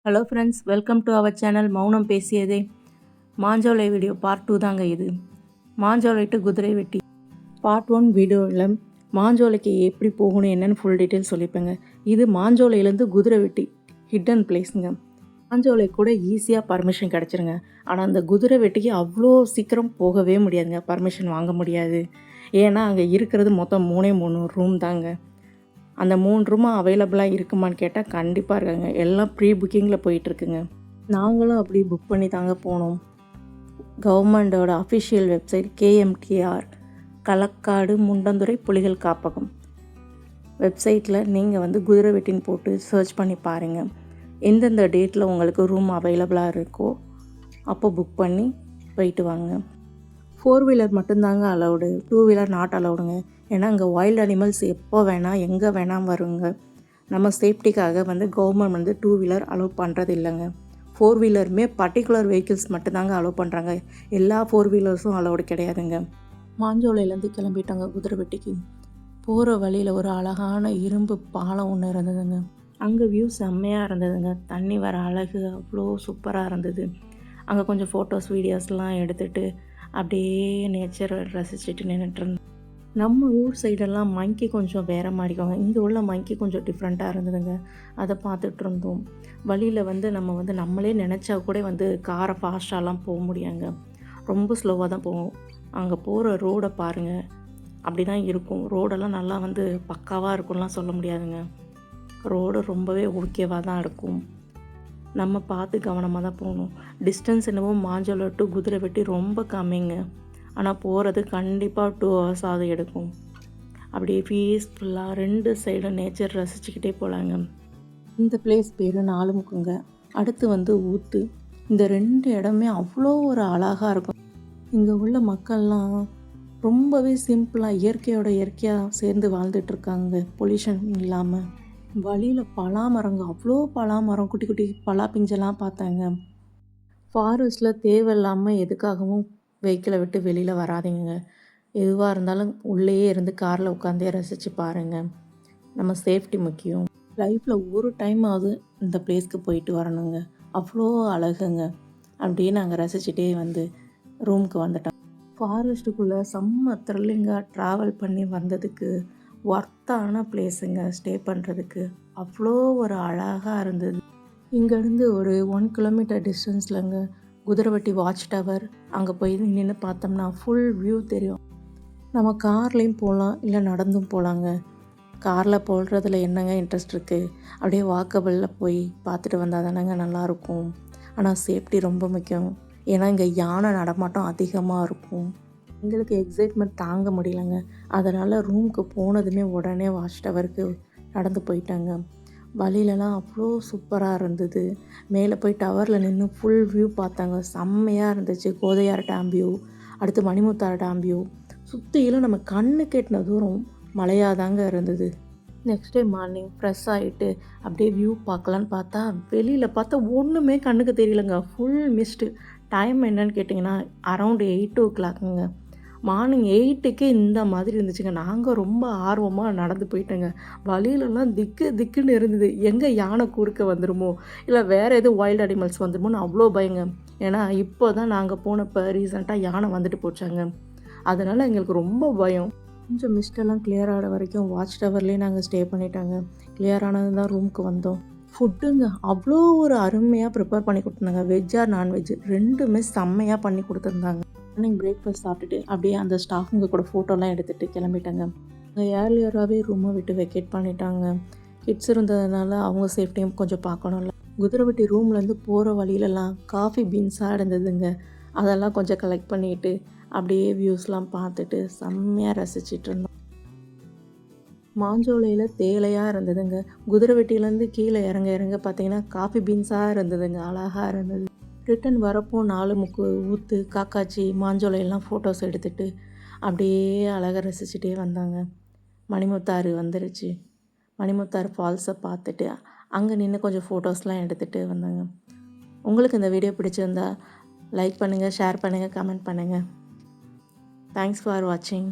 Hello friends, welcome to our channel Mounam Pesiyadhe. Manjolai video part 2 தாங்க இது. Manjolai to குதிரை வெட்டி பார்ட் 1 வீடியோவில் மாஞ்சோலைக்கு எப்படி போகணும் என்னென்னு ஃபுல் டீட்டெயில் சொல்லிப்பேங்க. இது மாஞ்சோலையிலேருந்து குதிரை வெட்டி ஹிடன் பிளேஸுங்க. மாஞ்சோலை கூட ஈஸியாக பர்மிஷன் கிடச்சிருங்க. ஆனால் அந்த குதிரை வெட்டிக்கு அவ்வளோ சீக்கிரம் போகவே முடியாதுங்க, பர்மிஷன் வாங்க முடியாது. ஏன்னா அங்கே இருக்கிறது மொத்தம் 3 ரூம் தாங்க. அந்த 3 ரூமும் அவைலபிளாக இருக்குமான்னு கேட்டால் கண்டிப்பாக இருக்காங்க. எல்லாம் ப்ரீ புக்கிங்கில் போயிட்டுருக்குங்க. நாங்களும் அப்படி புக் பண்ணி தாங்க போனோம். கவர்மெண்டோட official website KMTR Kalakkad Mundanthurai புலிகள் காப்பகம் வெப்சைட்டில் நீங்கள் குதிரை வெட்டின்னு போட்டு சர்ச் பண்ணி பாருங்கள். எந்தெந்த டேட்டில் உங்களுக்கு ரூம் அவைலபிளாக இருக்கோ அப்போ புக் பண்ணி போயிட்டு வாங்க. 4 வீலர் மட்டும்தாங்க அலௌடு, 2 வீலர் நாட் அலௌடுங்க. ஏன்னா அங்கே வைல்டு அனிமல்ஸ் எப்போ வேணால் எங்கே வேணால் வருங்க. நம்ம சேஃப்டிக்காக கவர்மெண்ட் 2 வீலர் அலோவ் பண்ணுறது இல்லைங்க. 4 வீலருமே பர்டிகுலர் வெஹிக்கிள்ஸ் மட்டும்தாங்க அலோவ் பண்ணுறாங்க. எல்லா 4 வீலர்ஸும் அலௌடு கிடையாதுங்க. மாஞ்சோலையிலேருந்து கிளம்பிட்டாங்க குதிரை வெட்டிக்கு. போகிற வழியில் ஒரு அழகான இரும்பு பாலம் ஒன்று இருந்ததுங்க. அங்கே வியூ செம்மையாக இருந்ததுங்க. தண்ணி வர அழகு அவ்வளோ சூப்பராக இருந்தது. அங்கே கொஞ்சம் ஃபோட்டோஸ் வீடியோஸ்லாம் எடுத்துகிட்டு அப்படியே நேச்சரை ரசிச்சுட்டு நின்றுட்டுருந்தோம். நம்ம ஊர் சைடெல்லாம் மங்கி கொஞ்சம் வேறு மாறிக்கோங்க. இங்கே உள்ள மங்கி கொஞ்சம் டிஃப்ரெண்ட்டாக இருந்ததுங்க. அதை பார்த்துட்டு இருந்தோம். வழியில் நம்ம நம்மளே நினச்சா கூட காரை ஃபாஸ்ட்டாலாம் போக முடியாங்க. ரொம்ப ஸ்லோவாக தான் போகும். அங்கே போகிற ரோடை பாருங்கள், அப்படி தான் இருக்கும். ரோடெல்லாம் நல்லா பக்காவாக இருக்கும்லாம் சொல்ல முடியாதுங்க. ரோடு ரொம்பவே ஓகேவாக தான் இருக்கும். நம்ம பார்த்து கவனமாக தான் போகணும். டிஸ்டன்ஸ் என்னவோ மாஞ்சோலை டு குதிரை வெட்டி ரொம்ப கம்மிங்க. ஆனால் போகிறது கண்டிப்பாக 2 ஹவர்ஸ் ஆகுது எடுக்கும். அப்படியே பீஸ்ஃபுல்லாக 2 சைடும் நேச்சர் ரசிச்சுக்கிட்டே போகலாங்க. இந்த பிளேஸ் பேர் நாலுமுக்குங்க. அடுத்து ஊத்து. இந்த 2 இடமே அவ்வளோ ஒரு அழகாக இருக்கும். இங்கே உள்ள மக்கள்லாம் ரொம்பவே சிம்பிளாக இயற்கையாக சேர்ந்து வாழ்ந்துட்டுருக்காங்க, பொல்யூஷன் இல்லாமல். வழியில் பலாமரங்க, அவ்வளோ பலாமரம், குட்டி குட்டி பலா பிஞ்செல்லாம் பார்த்தாங்க. ஃபாரஸ்ட்டில் தேவையில்லாமல் எதுக்காகவும் வெஹிக்கிளை விட்டு வெளியில் வராதிங்க. எதுவாக இருந்தாலும் உள்ளேயே இருந்து காரில் உட்காந்தே ரசித்து பாருங்கள். நம்ம சேஃப்டி முக்கியம். லைஃப்பில் ஒரு டைமாவது இந்த பிளேஸ்க்கு போயிட்டு வரணுங்க. அவ்வளோ அழகுங்க. அப்படியே நாங்கள் ரசிச்சுட்டே ரூமுக்கு வந்துட்டோம். ஃபாரஸ்ட்டுக்குள்ளே செம்ம த்ரில்லிங்காக ட்ராவல் பண்ணி வந்ததுக்கு ஒர்த்தான பிளேஸுங்க ஸ்டே பண்ணுறதுக்கு. அவ்வளோ ஒரு அழகாக இருந்தது. இங்கேருந்து ஒரு 1 கிலோமீட்டர் டிஸ்டன்ஸ்லங்க குதிரைவெட்டி வாட்ச் டவர். அங்கே போய் நின்று பார்த்தோம்னா ஃபுல் வியூ தெரியும். நம்ம கார்லேயும் போகலாம், இல்லை நடந்தும் போகலாங்க. காரில் போடுறதுல என்னங்க இன்ட்ரெஸ்ட் இருக்குது? அப்படியே வாக்கபிளில் போய் பார்த்துட்டு வந்தால் தானேங்க நல்லாயிருக்கும். ஆனால் சேஃப்டி ரொம்ப முக்கியம். ஏன்னா இங்கே யானை நடமாட்டம் அதிகமாக இருக்கும். எங்களுக்கு எக்ஸைட்மெண்ட் தாங்க முடியலங்க. அதனால் ரூமுக்கு போனதுமே உடனே வாட்ச் டவருக்கு நடந்து போயிட்டாங்க. வழியிலலாம் அவ்வளோ சூப்பராக இருந்தது. மேலே போய் டவரில் நின்று ஃபுல் வியூ பார்த்தாங்க. செம்மையாக இருந்துச்சு. கோதையார் டேம் வியூ, அடுத்து மணிமுத்தார் டேம் வியூ. சுற்றிலும் நம்ம கண்ணு கெட்டின தூரம் மழையாக தாங்க இருந்தது. நெக்ஸ்ட் டே மார்னிங் ஃப்ரெஷ் ஆகிட்டு அப்படியே வியூ பார்க்கலான்னு பார்த்தா வெளியில் பார்த்தா ஒன்றுமே கண்ணுக்கு தெரியலங்க. Full mist. டைம் என்னன்னு கேட்டிங்கன்னா அரவுண்ட் 8 மார்னிங் 8க்கே இந்த மாதிரி இருந்துச்சுங்க. நாங்கள் ரொம்ப ஆர்வமாக நடந்து போயிட்டோங்க. வழியிலலாம் திக்குன்னு இருந்தது. எங்கே யானை குறுக்க வந்துடுமோ, இல்லை வேறு எதுவும் வைல்டு அனிமல்ஸ் வந்துடுமோன்னு அவ்வளோ பயங்க. ஏன்னா இப்போ தான் நாங்கள் போனப்போ ரீசெண்டாக யானை வந்துட்டு போச்சாங்க. அதனால் எங்களுக்கு ரொம்ப பயம். கொஞ்சம் மிஸ்டெல்லாம் கிளியர் ஆகிற வரைக்கும் வாட்ச் டவர்லேயே நாங்கள் ஸ்டே பண்ணிட்டாங்க. கிளியர் ஆனது தான் ரூமுக்கு வந்தோம். ஃபுட்டுங்க அவ்வளோ ஒரு அருமையாக ப்ரிப்பேர் பண்ணி கொடுத்துருந்தாங்க. வெஜ் ஆர் நான்வெஜ் ரெண்டுமே செம்மையாக பண்ணி கொடுத்துருந்தாங்க. மார்னிங் பிரேக்ஃபாஸ்ட் சாப்பிட்டுட்டு அப்படியே அந்த ஸ்டாஃபுங்க கூட ஃபோட்டோலாம் எடுத்துகிட்டு கிளம்பிட்டாங்க. அங்கே ஏர்லியராகவே ரூமை விட்டு வெக்கேட் பண்ணிட்டாங்க. கிட்ஸ் இருந்ததுனால அவங்க சேஃப்டியும் கொஞ்சம் பார்க்கணும்ல. குதிரைவெட்டி ரூம்லேருந்து போகிற வழியிலலாம் காஃபி பீன்ஸாக இருந்ததுங்க. அதெல்லாம் கொஞ்சம் கலெக்ட் பண்ணிவிட்டு அப்படியே வியூஸ்லாம் பார்த்துட்டு செம்மையாக ரசிச்சிட்டு இருந்தோம். மாஞ்சோலையில் தேயிலையாக இருந்ததுங்க. குதிரைவெட்டியிலேருந்து கீழே இறங்க பார்த்தீங்கன்னா காஃபி பீன்ஸாக இருந்ததுங்க. அழகாக இருந்தது. ரிட்டன் வரப்போ 4 ஊத்து, காக்காச்சி, மாஞ்சோலையெல்லாம் ஃபோட்டோஸ் எடுத்துகிட்டு அப்படியே அழகாக ரசிச்சுட்டே வந்தாங்க. மணிமுத்தாறு வந்துருச்சு. மணிமுத்தாறு ஃபால்ஸை பார்த்துட்டு அங்கே நின்று கொஞ்சம் ஃபோட்டோஸ்லாம் எடுத்துகிட்டு வந்தாங்க. உங்களுக்கு இந்த வீடியோ பிடிச்சிருந்தா லைக் பண்ணுங்கள், ஷேர் பண்ணுங்கள், கமெண்ட் பண்ணுங்கள். தேங்க்ஸ் ஃபார் வாட்சிங்.